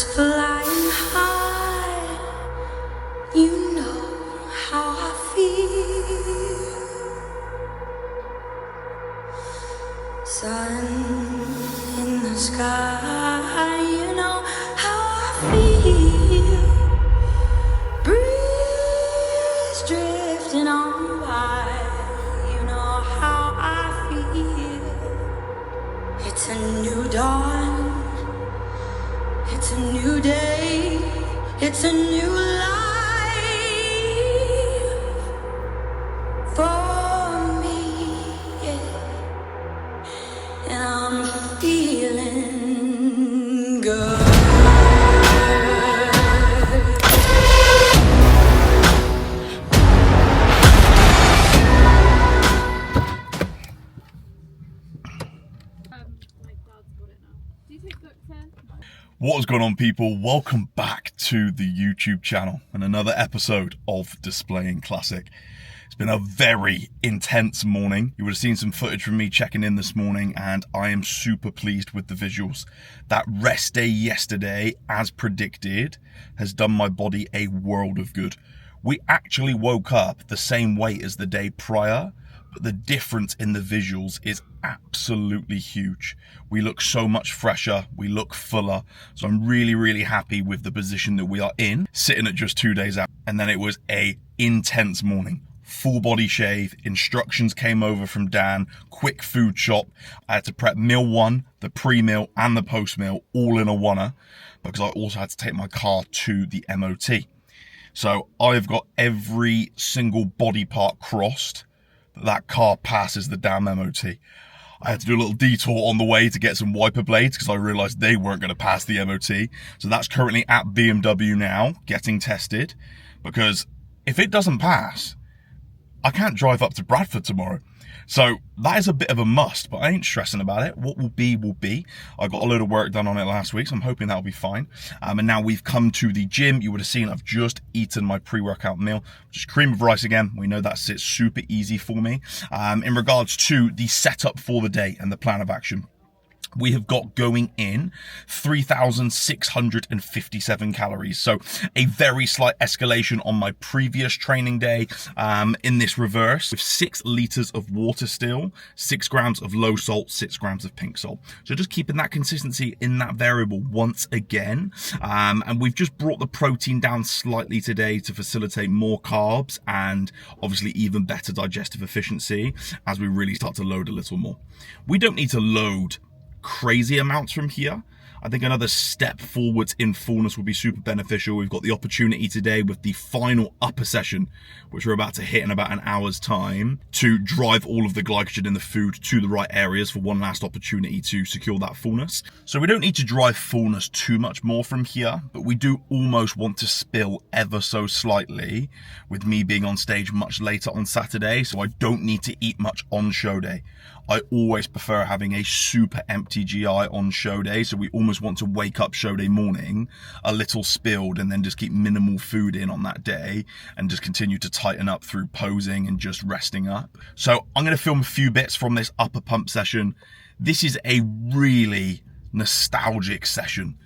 flying high, you know how I feel. Sun in the sky, you know how I feel. Breeze drifting on by, you know how I feel. It's a new dawn, it's a new day, it's a new life for me, yeah. And I'm feeling good. What is going on, people? Welcome back to the YouTube channel and another episode of Displaying Classic. It's been a very intense morning. You would have seen some footage from me checking in this morning, and I am super pleased with the visuals. That rest day yesterday, as predicted, has done my body a world of good. We actually woke up the same weight as the day prior, but the difference in the visuals is absolutely huge. We look so much fresher, we look fuller, so I'm really happy with the position that we are in, sitting at just 2 days out. And then it was a intense morning. Full body shave, instructions came over from Dan, quick food shop. I had to prep meal one, the pre-meal and the post-meal all in a oneer, because I also had to take my car to the MOT. So I've got every single body part crossed that car passes the damn MOT. I had to do a little detour on the way to get some wiper blades because I realized they weren't going to pass the MOT. So that's currently at BMW now, getting tested, because if it doesn't pass, I can't drive up to Bradford tomorrow. So that is a bit of a must, but I ain't stressing about it. What will be, will be. I got a load of work done on it last week, so I'm hoping that'll be fine. And now we've come to the gym. You would have seen I've just eaten my pre-workout meal, which is cream of rice again. We know that sits super easy for me. In regards to the setup for the day and the plan of action, we have got going in 3,657 calories. So a very slight escalation on my previous training day in this reverse, with 6 liters of water still, 6 grams of low salt, 6 grams of pink salt. So just keeping that consistency in that variable once again. And we've just brought the protein down slightly today to facilitate more carbs and obviously even better digestive efficiency as we really start to load a little more. We don't need to load crazy amounts from here. I think another step forwards in fullness would be super beneficial. We've got the opportunity today with the final upper session, which we're about to hit in about an hour's time, to drive all of the glycogen in the food to the right areas for one last opportunity to secure that fullness. So we don't need to drive fullness too much more from here, but we do almost want to spill ever so slightly with me being on stage much later on Saturday, so I don't need to eat much on show day. I always prefer having a super empty GI on show day, so we almost want to wake up show day morning a little spilled and then just keep minimal food in on that day and just continue to tighten up through posing and just resting up. So I'm going to film a few bits from this upper pump session. This is a really nostalgic session.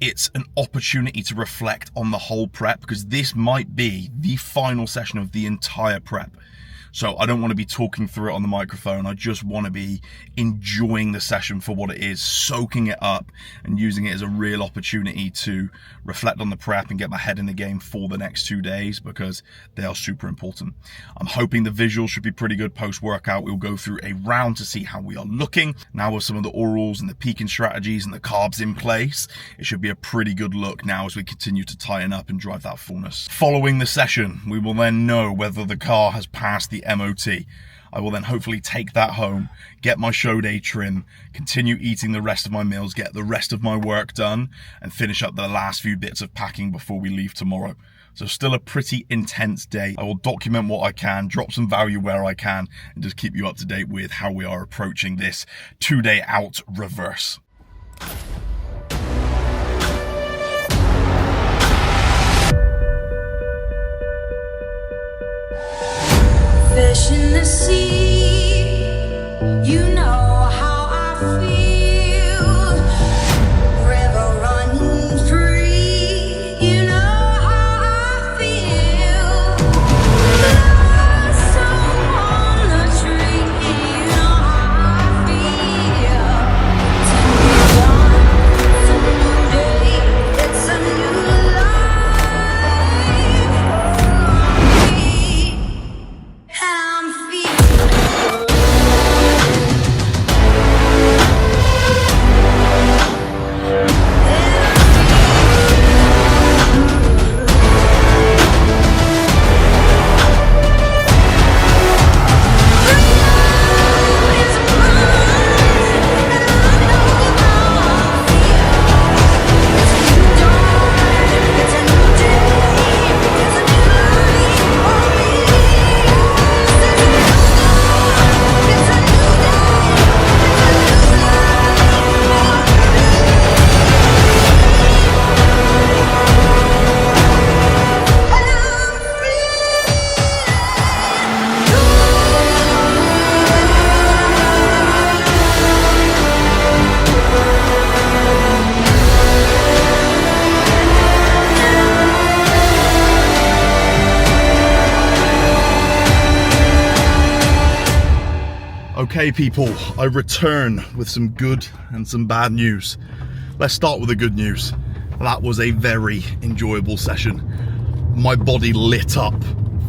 It's an opportunity to reflect on the whole prep, because this might be the final session of the entire prep. So I don't want to be talking through it on the microphone. I just want to be enjoying the session for what it is, soaking it up and using it as a real opportunity to reflect on the prep and get my head in the game for the next 2 days, because they are super important. I'm hoping the visuals should be pretty good post-workout. We'll go through a round to see how we are looking. Now with some of the orals and the peaking strategies and the carbs in place, it should be a pretty good look now as we continue to tighten up and drive that fullness. Following the session, we will then know whether the car has passed the MOT. I will then hopefully take that home, get my show day trim, continue eating the rest of my meals, get the rest of my work done, and finish up the last few bits of packing before we leave tomorrow. So still a pretty intense day. I will document what I can, drop some value where I can, and just keep you up to date with how we are approaching this 2-day out reverse. Fish in the sea, you know how I feel. River running through Okay people, I return with some good and some bad news. Let's start with the good news. That was a very enjoyable session. My body lit up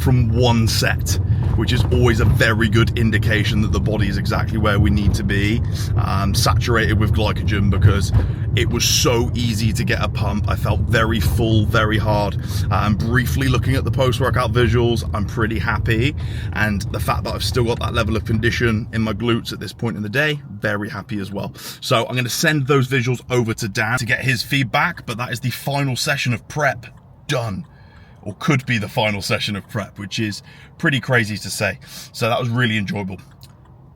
from one set, which is always a very good indication that the body is exactly where we need to be, saturated with glycogen, because it was so easy to get a pump. I felt very full, very hard. Briefly looking at the post-workout visuals, I'm pretty happy. And the fact that I've still got that level of condition in my glutes at this point in the day, very happy as well. So I'm gonna send those visuals over to Dan to get his feedback, but that is the final session of prep done. Or could be the final session of prep, which is pretty crazy to say. So that was really enjoyable.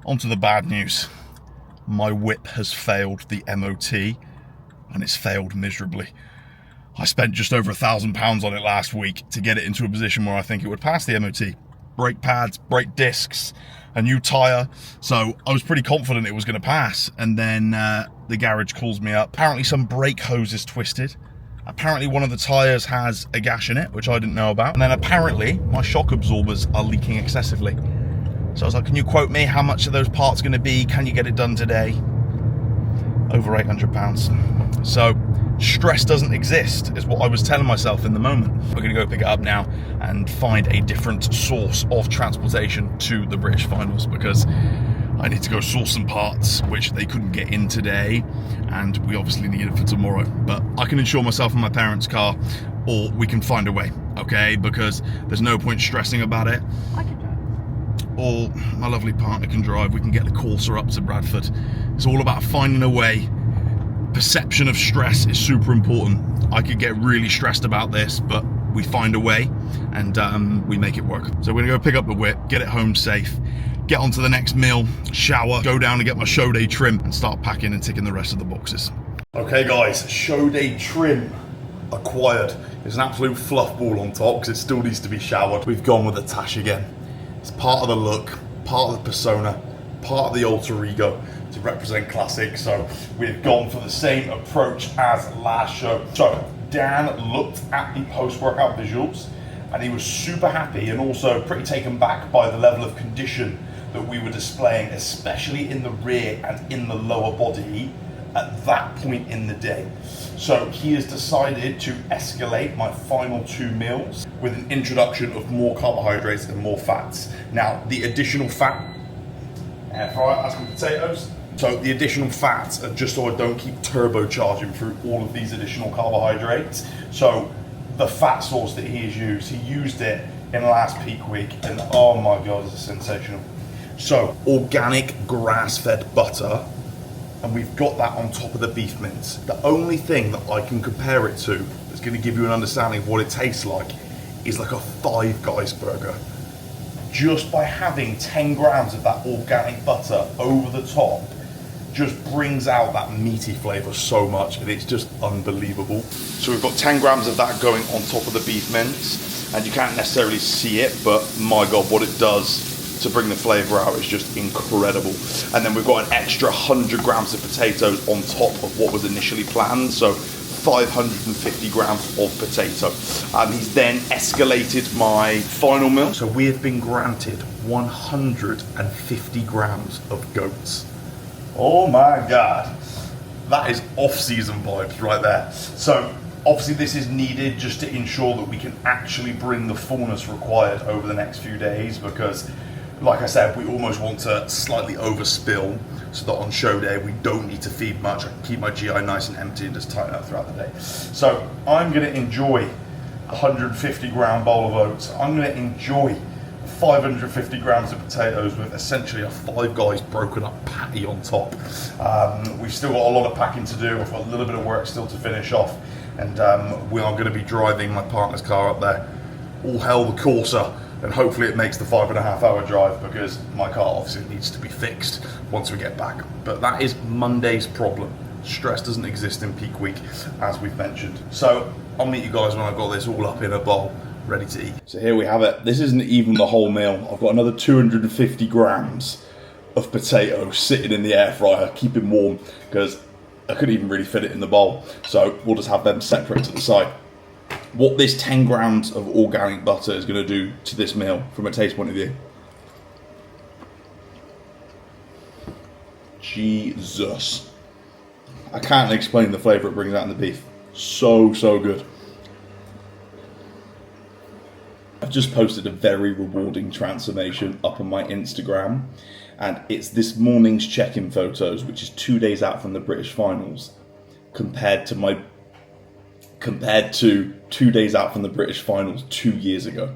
On to the bad news. My whip has failed the MOT, and it's failed miserably. I spent just over £1,000 on it last week to get it into a position where I think it would pass the MOT. Brake pads, brake discs, a new tyre. So I was pretty confident it was going to pass. And then the garage calls me up. Apparently some brake hose is twisted. Apparently one of the tyres has a gash in it, which I didn't know about. And then apparently my shock absorbers are leaking excessively. So I was like, can you quote me how much are those parts going to be? Can you get it done today? Over £800. So stress doesn't exist is what I was telling myself in the moment. We're going to go pick it up now and find a different source of transportation to the British finals, because I need to go source some parts which they couldn't get in today, and we obviously need it for tomorrow. But I can insure myself in my parents' car, or we can find a way, okay? Because there's no point stressing about it. I can drive. Or my lovely partner can drive. We can get the Corsa up to Bradford. It's all about finding a way. Perception of stress is super important. I could get really stressed about this, but we find a way and we make it work. So we're gonna go pick up the whip, get it home safe, get on to the next meal, shower, go down and get my show day trim, and start packing and ticking the rest of the boxes. Okay guys, show day trim acquired. It's an absolute fluff ball on top because it still needs to be showered. We've gone with the tash again. It's part of the look, part of the persona, part of the alter ego to represent classic. So we've gone for the same approach as last show. So Dan looked at the post-workout visuals and he was super happy and also pretty taken back by the level of condition that we were displaying, especially in the rear and in the lower body at that point in the day. So he has decided to escalate my final 2 meals with an introduction of more carbohydrates and more fats. Now, the additional fat, air fryer, add some potatoes. So the additional fats are just so I don't keep turbocharging through all of these additional carbohydrates. So the fat source that he has used, he used it in last peak week, and oh my God, it's sensational. So organic grass-fed butter, and we've got that on top of the beef mince. The only thing that I can compare it to that's going to give you an understanding of what it tastes like is like a Five Guys burger. Just by having 10 grams of that organic butter over the top just brings out that meaty flavor so much, and it's just unbelievable. So we've got 10 grams of that going on top of the beef mince, and you can't necessarily see it, but my God, what it does to bring the flavor out is just incredible. And then we've got an extra 100 grams of potatoes on top of what was initially planned, so 550 grams of potato. He's then escalated my final meal. So we have been granted 150 grams of goats. Oh my God, that is off-season vibes right there. So obviously this is needed just to ensure that we can actually bring the fullness required over the next few days, because like I said, we almost want to slightly overspill so that on show day we don't need to feed much. I can keep my GI nice and empty and just tighten up throughout the day. So I'm going to enjoy a 150 gram bowl of oats. I'm going to enjoy 550 grams of potatoes with essentially a Five Guys broken up patty on top. We've still got a lot of packing to do. I've got a little bit of work still to finish off, and we are going to be driving my partner's car up there. All hell the Corsa, and hopefully it makes the 5.5 hour drive, because my car obviously needs to be fixed once we get back. But that is Monday's problem. Stress doesn't exist in peak week, as we've mentioned. So I'll meet you guys when I've got this all up in a bowl, ready to eat. So here we have it. This isn't even the whole meal. I've got another 250 grams of potato sitting in the air fryer, keeping warm, because I couldn't even really fit it in the bowl. So we'll just have them separate to the side. What this 10 grams of organic butter is going to do to this meal from a taste point of view. Jesus. I can't explain the flavour it brings out in the beef. So good. I've just posted a very rewarding transformation up on my Instagram, and it's this morning's check-in photos, which is 2 days out from the British finals, compared to 2 days out from the British finals 2 years ago.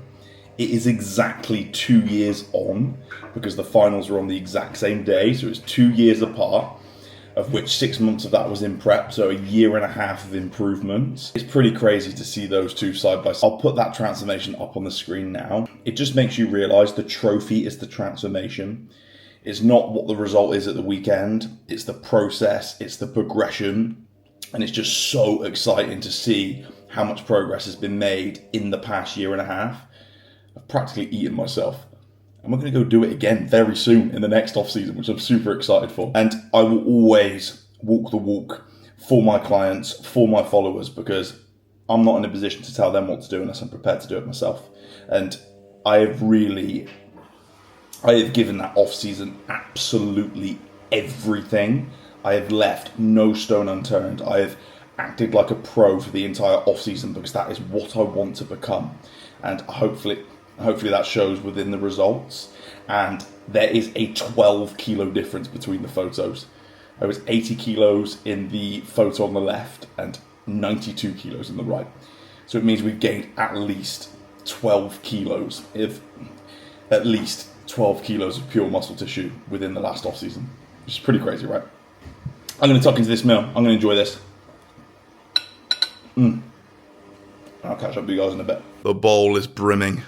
It is exactly 2 years on, because the finals were on the exact same day, so it's 2 years apart, of which 6 months of that was in prep, so a year and a half of improvements. It's pretty crazy to see those two side by side. I'll put that transformation up on the screen now. It just makes you realise the trophy is the transformation. It's not what the result is at the weekend, it's the process, it's the progression, and it's just so exciting to see how much progress has been made in the past year and a half. I've practically eaten myself. And we're going to go do it again very soon in the next off season, which I'm super excited for. And I will always walk the walk for my clients, for my followers, because I'm not in a position to tell them what to do unless I'm prepared to do it myself. And I have given that off season absolutely everything. I have left no stone unturned. I have acted like a pro for the entire off season because that is what I want to become. And hopefully that shows within the results. And there is a 12 kilo difference between the photos. I was 80 kilos in the photo on the left and 92 kilos in the right. So it means we've gained at least 12 kilos, at least 12 kilos of pure muscle tissue within the last off season, which is pretty crazy, right? I'm going to tuck into this meal. I'm going to enjoy this. I'll catch up with you guys in a bit. The bowl is brimming.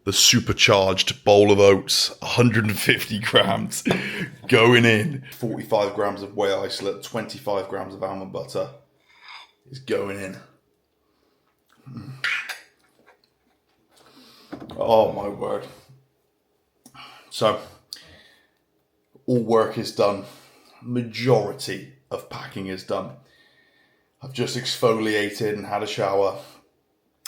The supercharged bowl of oats, 150 grams going in. 45 grams of whey isolate, 25 grams of almond butter is going in. Oh my word. So, all work is done. Majority of packing is done. I've just exfoliated and had a shower,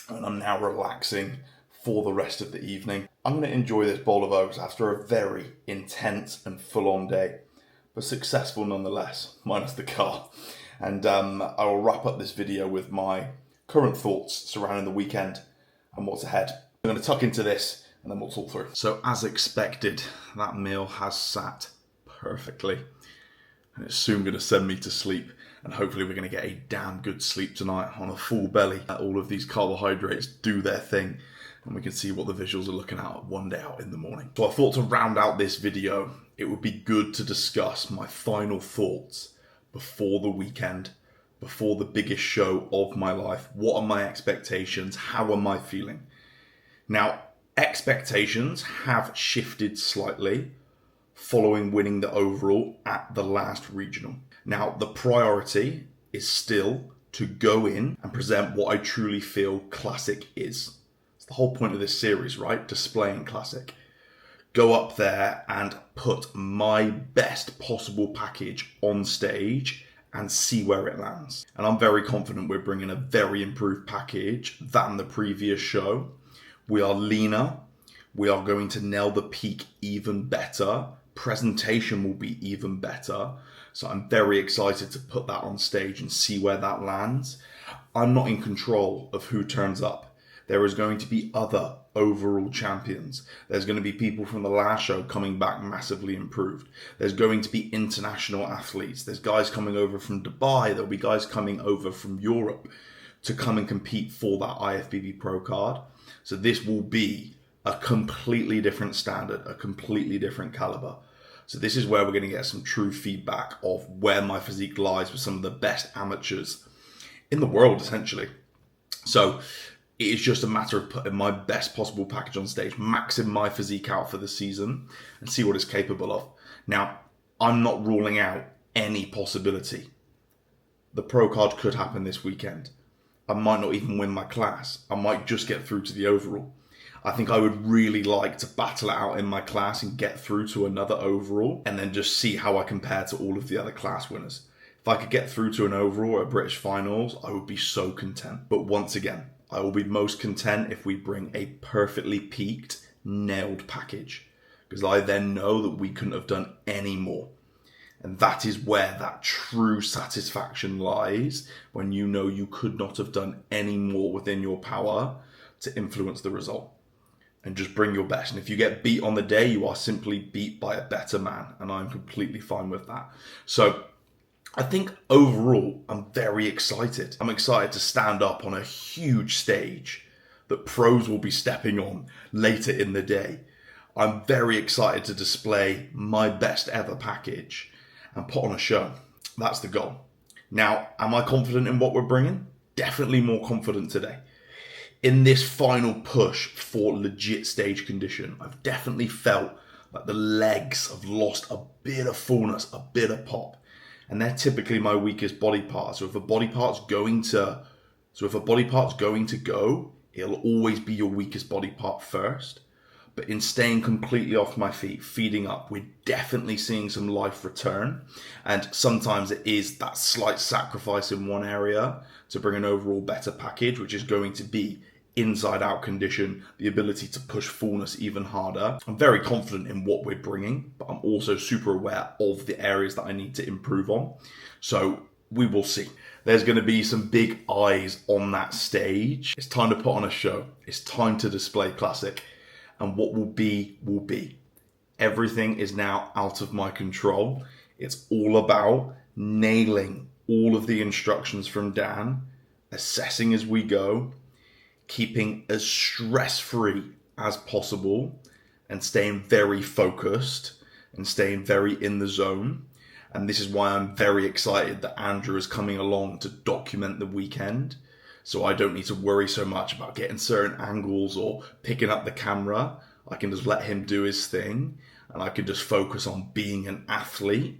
and I'm now relaxing for the rest of the evening. I'm going to enjoy this bowl of oats after a very intense and full-on day, but successful nonetheless, minus the car. And I will wrap up this video with my current thoughts surrounding the weekend and what's ahead. I'm going to tuck into this and then we'll talk through. So as expected, that meal has sat perfectly, and it's soon going to send me to sleep. And hopefully we're going to get a damn good sleep tonight on a full belly. All of these carbohydrates do their thing, and we can see what the visuals are looking at one day out in the morning. So I thought to round out this video, it would be good to discuss my final thoughts before the weekend, before the biggest show of my life. What are my expectations? How am I feeling? Now, expectations have shifted slightly following winning the overall at the last regional. Now, the priority is still to go in and present what I truly feel classic is. It's the whole point of this series, right? Displaying classic. Go up there and put my best possible package on stage and see where it lands. And I'm very confident we're bringing a very improved package than the previous show. We are leaner. We are going to nail the peak even better. Presentation will be even better. So I'm very excited to put that on stage and see where that lands. I'm not in control of who turns up. There is going to be other overall champions. There's going to be people from the last show coming back massively improved. There's going to be international athletes. There's guys coming over from Dubai. There'll be guys coming over from Europe to come and compete for that IFBB Pro card. So this will be a completely different standard, a completely different caliber. So this is where we're going to get some true feedback of where my physique lies with some of the best amateurs in the world, essentially. So it is just a matter of putting my best possible package on stage, maxing my physique out for the season, and see what it's capable of. Now, I'm not ruling out any possibility. The pro card could happen this weekend. I might not even win my class. I might just get through to the overall. I think I would really like to battle it out in my class and get through to another overall, and then just see how I compare to all of the other class winners. If I could get through to an overall at British finals, I would be so content. But once again, I will be most content if we bring a perfectly peaked, nailed package, because I then know that we couldn't have done any more. And that is where that true satisfaction lies, when you know you could not have done any more within your power to influence the result. And just bring your best. And if you get beat on the day, you are simply beat by a better man. And I'm completely fine with that. So I think overall, I'm very excited. I'm excited to stand up on a huge stage that pros will be stepping on later in the day. I'm very excited to display my best ever package and put on a show. That's the goal. Now, am I confident in what we're bringing? Definitely more confident today. In this final push for legit stage condition, I've definitely felt like the legs have lost a bit of fullness, a bit of pop. And they're typically my weakest body part. So if a body part's going to go, it'll always be your weakest body part first. But in staying completely off my feet, feeding up, we're definitely seeing some life return. And sometimes it is that slight sacrifice in one area to bring an overall better package, which is going to be inside out condition, the ability to push fullness even harder. I'm very confident in what we're bringing, but I'm also super aware of the areas that I need to improve on. So we will see. There's going to be some big eyes on that stage. It's time to put on a show. It's time to display classic. And what will be, will be. Everything is now out of my control. It's all about nailing all of the instructions from Dan, assessing as we go, keeping as stress-free as possible, and staying very focused and staying very in the zone. And this is why I'm very excited that Andrew is coming along to document the weekend. So I don't need to worry so much about getting certain angles or picking up the camera. I can just let him do his thing, and I can just focus on being an athlete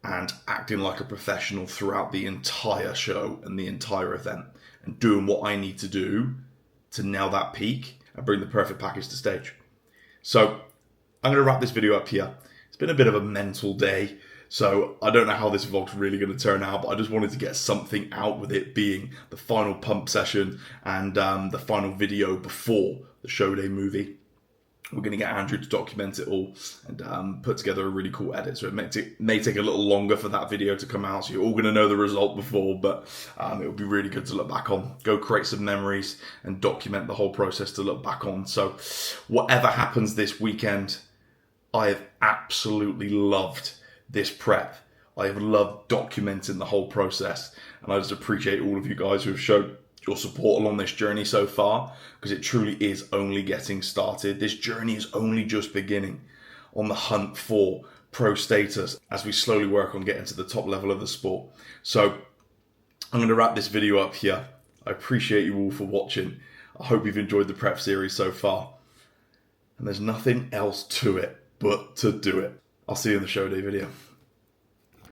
and acting like a professional throughout the entire show and the entire event, and doing what I need to do to nail that peak and bring the perfect package to stage. So I'm going to wrap this video up here. It's been a bit of a mental day, so I don't know how this vlog's really going to turn out, but I just wanted to get something out, with it being the final pump session and the final video before the show day movie. We're going to get Andrew to document it all and put together a really cool edit. So it may take a little longer for that video to come out, so you're all going to know the result before, but it would be really good to look back on. Go create some memories and document the whole process to look back on. So whatever happens this weekend, I have absolutely loved this prep. I have loved documenting the whole process, and I just appreciate all of you guys who have showed your support along this journey so far, because it truly is only getting started. This journey is only just beginning on the hunt for pro status as we slowly work on getting to the top level of the sport. So I'm going to wrap this video up here. I appreciate you all for watching. I hope you've enjoyed the prep series so far, and there's nothing else to it but to do it. I'll see you in the show day video.